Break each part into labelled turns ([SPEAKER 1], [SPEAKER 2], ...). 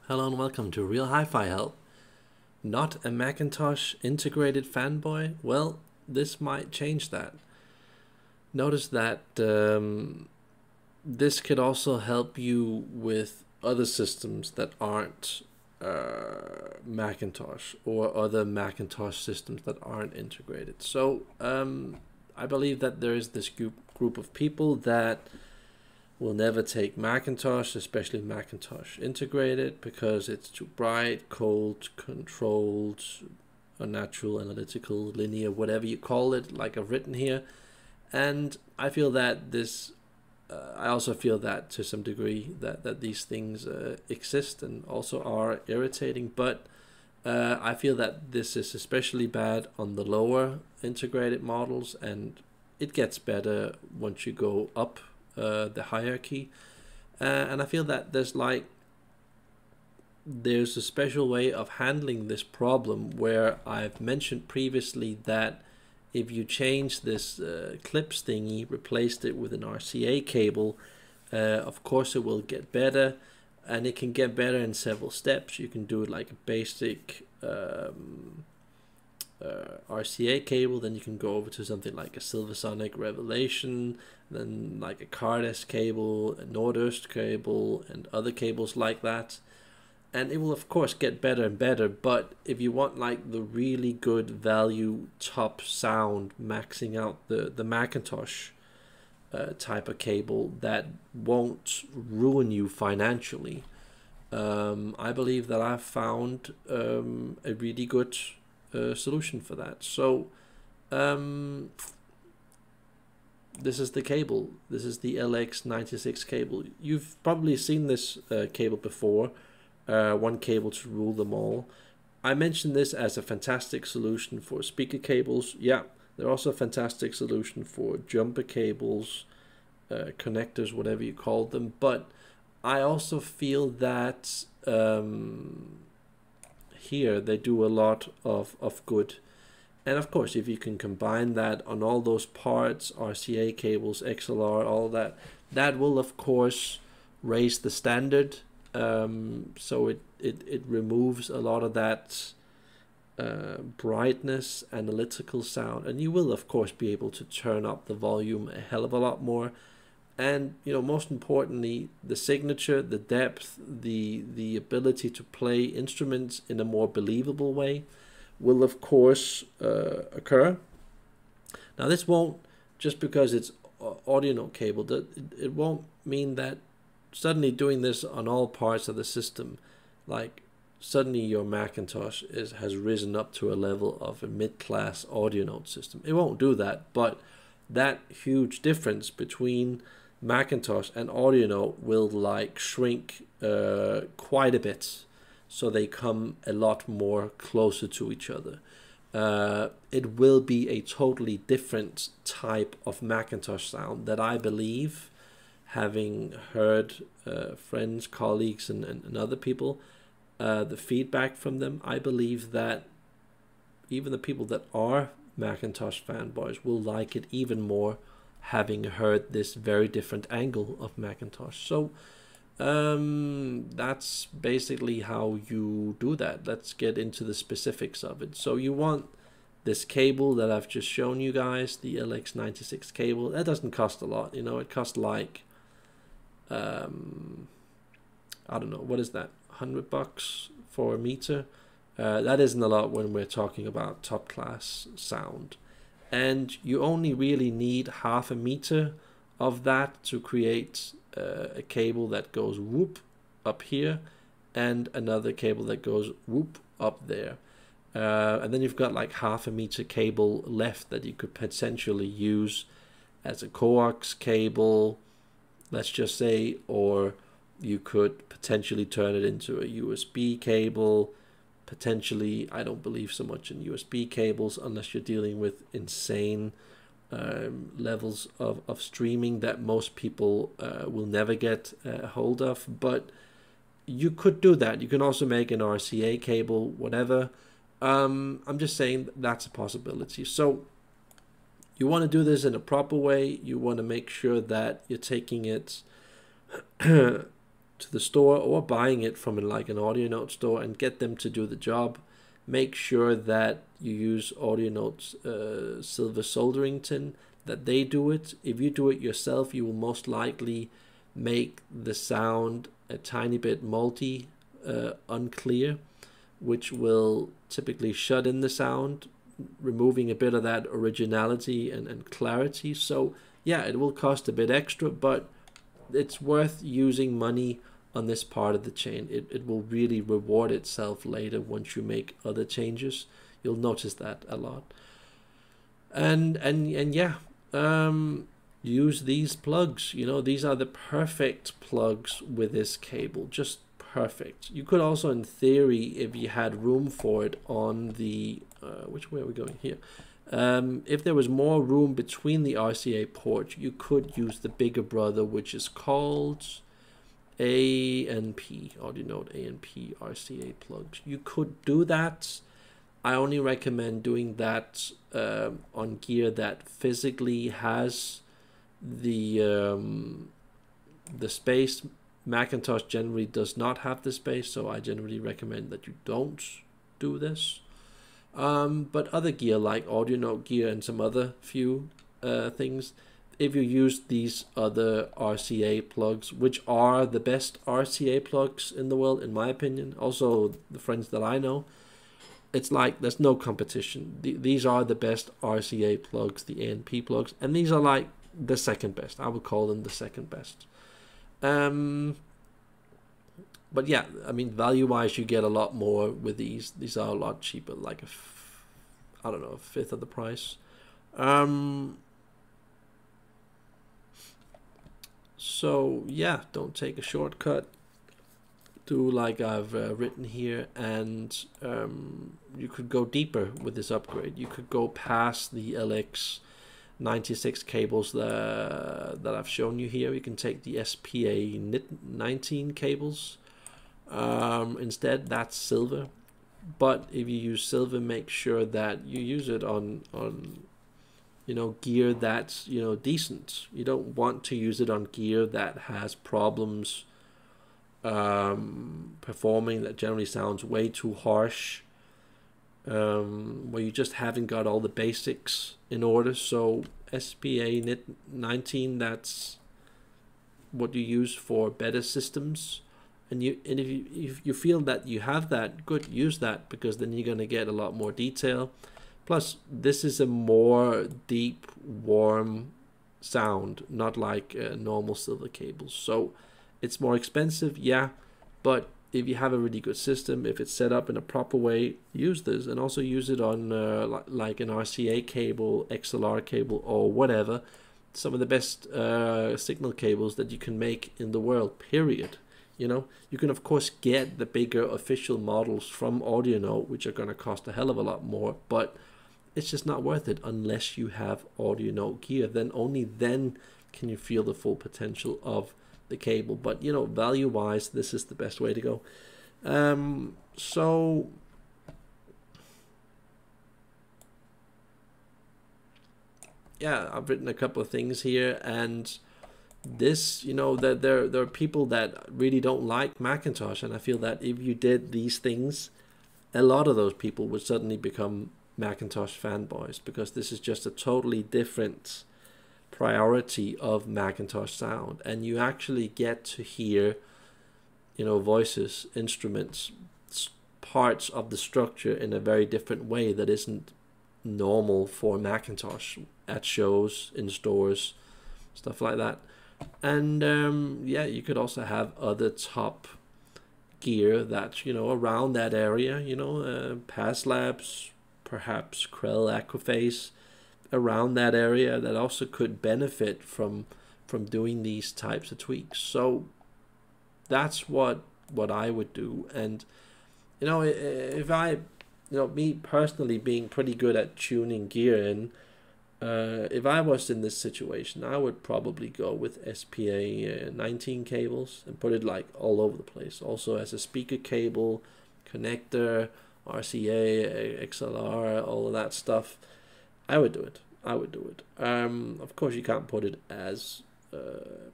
[SPEAKER 1] Hello and welcome to Real Hi-Fi Help. Not a Macintosh integrated fanboy? Well, this might change that. Notice that this could also help you with other systems that aren't Macintosh, or other Macintosh systems that aren't integrated. So I believe that there is this group of people that will never take Macintosh, especially Macintosh integrated, because it's too bright, cold, controlled, unnatural, analytical, linear, whatever you call it, like I've written here. And I feel that this, I also feel that to some degree that these things exist and also are irritating, but I feel that this is especially bad on the lower integrated models, and it gets better once you go up the hierarchy. And I feel that there's a special way of handling this problem, where I've mentioned previously that if you change this clips thingy, replaced it with an RCA cable, of course it will get better, and it can get better in several steps. You can do it like a basic RCA cable, then you can go over to something like a Silversonic Revelation, then like a Cardes cable, a Nordöst cable, and other cables like that. And it will of course get better and better, but if you want like the really good value top sound, maxing out the Macintosh type of cable that won't ruin you financially, I believe that I've found a really good solution for that. So this is the cable. This is the LX96 cable. You've probably seen this cable before. One cable to rule them all. I mentioned this as a fantastic solution for speaker cables. Yeah, they're also a fantastic solution for jumper cables, connectors, whatever you call them. But I also feel that here they do a lot of good. And of course, if you can combine that on all those parts, RCA cables, XLR, all that, that will of course raise the standard. So it removes a lot of that brightness, analytical sound, and you will of course be able to turn up the volume a hell of a lot more. And most importantly, the signature, the depth, the ability to play instruments in a more believable way will of course occur. Now this won't, just because it's audio cable, it won't mean that suddenly doing this on all parts of the system, like suddenly your Macintosh has risen up to a level of a mid-class audio note system. It won't do that, but that huge difference between Macintosh and audio note will like shrink quite a bit, so they come a lot more closer to each other. It will be a totally different type of Macintosh sound that I believe, having heard friends, colleagues, and other people, the feedback from them, I believe that even the people that are Macintosh fanboys will like it even more, having heard this very different angle of Macintosh. So that's basically how you do that. Let's get into the specifics of it. So you want this cable that I've just shown you guys, the LX96 cable. That doesn't cost a lot, it costs like I don't know, what is that, $100 for a meter? That isn't a lot when we're talking about top class sound, and you only really need half a meter of that to create a cable that goes whoop up here and another cable that goes whoop up there, and then you've got like half a meter cable left that you could potentially use as a coax cable, let's just say, or you could potentially turn it into a USB cable. Potentially, I don't believe so much in USB cables unless you're dealing with insane levels of streaming that most people will never get a hold of. But you could do that. You can also make an RCA cable, whatever. I'm just saying that's a possibility. So you want to do this in a proper way. You want to make sure that you're taking it to the store or buying it from like an Audio Note store and get them to do the job. Make sure that you use Audio Note's silver soldering tin, that they do it. If you do it yourself, you will most likely make the sound a tiny bit multi unclear, which will typically shut in the sound, removing a bit of that originality and clarity. So yeah, it will cost a bit extra, but it's worth using money on this part of the chain. It will really reward itself later once you make other changes. You'll notice that a lot. And yeah, use these plugs. You know, these are the perfect plugs with this cable, just perfect. You could also, in theory, if you had room for it on the which way are we going here? If there was more room between the RCA ports, you could use the bigger brother, which is called A&P, Audio Note A&P RCA plugs. You could do that. I only recommend doing that on gear that physically has the space. Mcintosh generally does not have the space, so I generally recommend that you don't do this. But other gear like Audio Note gear and some other few things, if you use these other RCA plugs, which are the best RCA plugs in the world in my opinion, also the friends that I know, it's like there's no competition. These are the best RCA plugs, the A&P plugs, and these are like the second best. I would call them the second best. But yeah, I mean, value-wise, you get a lot more with these. These are a lot cheaper, like I don't know, a fifth of the price. So yeah, don't take a shortcut. Do like I've written here, and you could go deeper with this upgrade. You could go past the LX96 cables that I've shown you here. You can take the SPA19 cables. Instead, that's silver. But if you use silver, make sure that you use it on you know, gear that's, you know, decent. You don't want to use it on gear that has problems performing, that generally sounds way too harsh, where you just haven't got all the basics in order. So SPA19, that's what you use for better systems. And if you feel that you have that, good, use that, because then you're going to get a lot more detail. Plus, this is a more deep, warm sound, not like normal silver cables. So it's more expensive, yeah, but if you have a really good system, if it's set up in a proper way, use this, and also use it on like an RCA cable, XLR cable, or whatever. Some of the best signal cables that you can make in the world, period. You know, you can of course get the bigger official models from Audio Note, which are going to cost a hell of a lot more, but it's just not worth it unless you have Audio Note gear. Then only then can you feel the full potential of the cable. But you know, value wise, this is the best way to go. So yeah, I've written a couple of things here, and this, you know, that there are people that really don't like Mcintosh, and I feel that if you did these things, a lot of those people would suddenly become Mcintosh fanboys, because this is just a totally different priority of Mcintosh sound, and you actually get to hear, you know, voices, instruments, parts of the structure in a very different way that isn't normal for Mcintosh at shows, in stores, stuff like that. And yeah, you could also have other top gear that's, you know, around that area, you know, Pass Labs, perhaps Krell Aquaphase, around that area, that also could benefit from doing these types of tweaks. So that's what I would do. And you know, if I, you know, me personally being pretty good at tuning gear in, if I was in this situation, I would probably go with SPA19 cables and put it like all over the place. Also as a speaker cable, connector, RCA, XLR, all of that stuff. I would do it. Of course, you can't put it as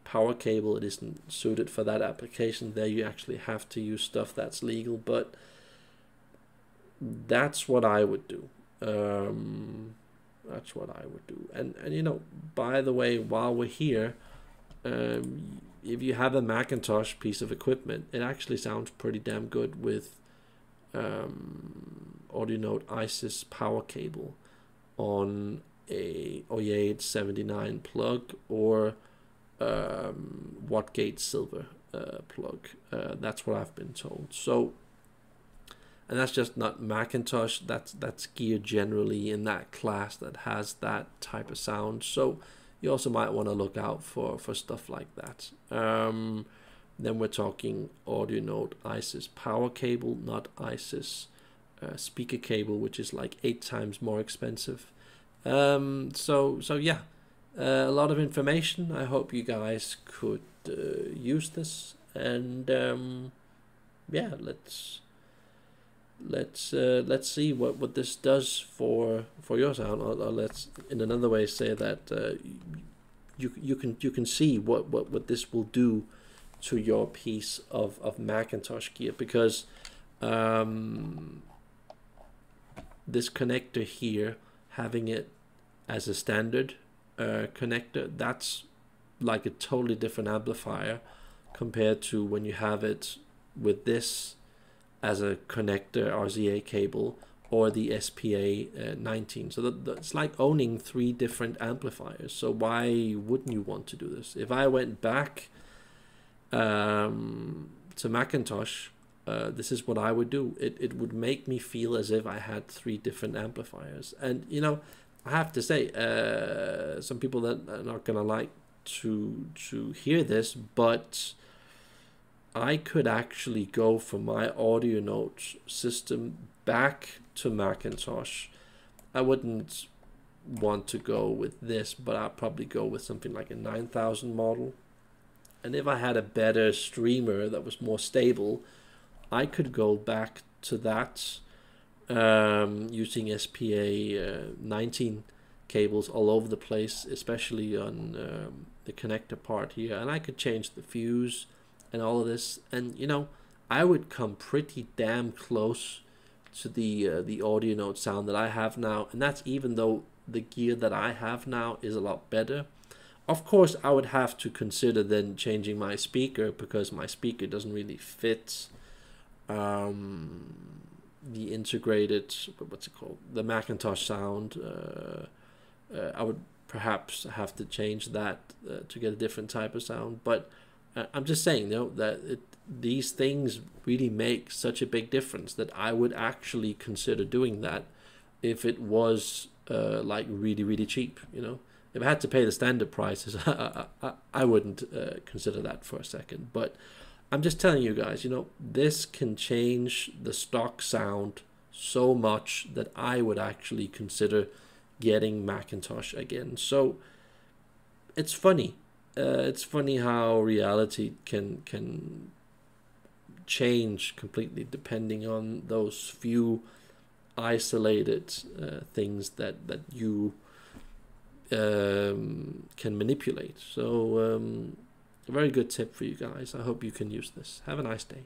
[SPEAKER 1] power cable, it isn't suited for that application. There you actually have to use stuff that's legal, but that's what I would do. That's what I would do. And you know, by the way, while we're here, if you have a Mcintosh piece of equipment, it actually sounds pretty damn good with Audio Note ISIS power cable on a OE8 79 plug or Wattgate silver plug. That's what I've been told. So, and that's just not Mcintosh, that's gear generally in that class that has that type of sound. So you also might want to look out for stuff like that. Then we're talking Audio Note ISIS power cable, not ISIS speaker cable, which is like 8 times more expensive. So yeah, a lot of information. I hope you guys could use this, and yeah, let's see what this does for your sound, or let's in another way say that you can see what this will do to your piece of Mcintosh gear, because this connector here, having it as a standard connector, that's like a totally different amplifier compared to when you have it with this as a connector RZA cable or the SPA 19. So it's like owning 3 different amplifiers. So why wouldn't you want to do this? If I went back to Mcintosh, this is what I would do. It would make me feel as if I had 3 different amplifiers. And you know, I have to say, some people that are not gonna like to hear this, but I could actually go from my Audio Note system back to Mcintosh. I wouldn't want to go with this, but I'd probably go with something like a 9000 model. And if I had a better streamer that was more stable, I could go back to that using SPA 19 cables all over the place, especially on the connector part here. And I could change the fuse and all of this, and you know, I would come pretty damn close to the Audio Note sound that I have now, and that's even though the gear that I have now is a lot better. Of course, I would have to consider then changing my speaker, because my speaker doesn't really fit the integrated, what's it called, the Mcintosh sound. I would perhaps have to change that to get a different type of sound, but I'm just saying, you know, that these things really make such a big difference that I would actually consider doing that if it was like really cheap. You know, if I had to pay the standard prices, I wouldn't consider that for a second. But I'm just telling you guys, you know, this can change the stock sound so much that I would actually consider getting Mcintosh again. So it's funny. It's funny how reality can change completely depending on those few isolated things that you can manipulate. So a very good tip for you guys. I hope you can use this. Have a nice day.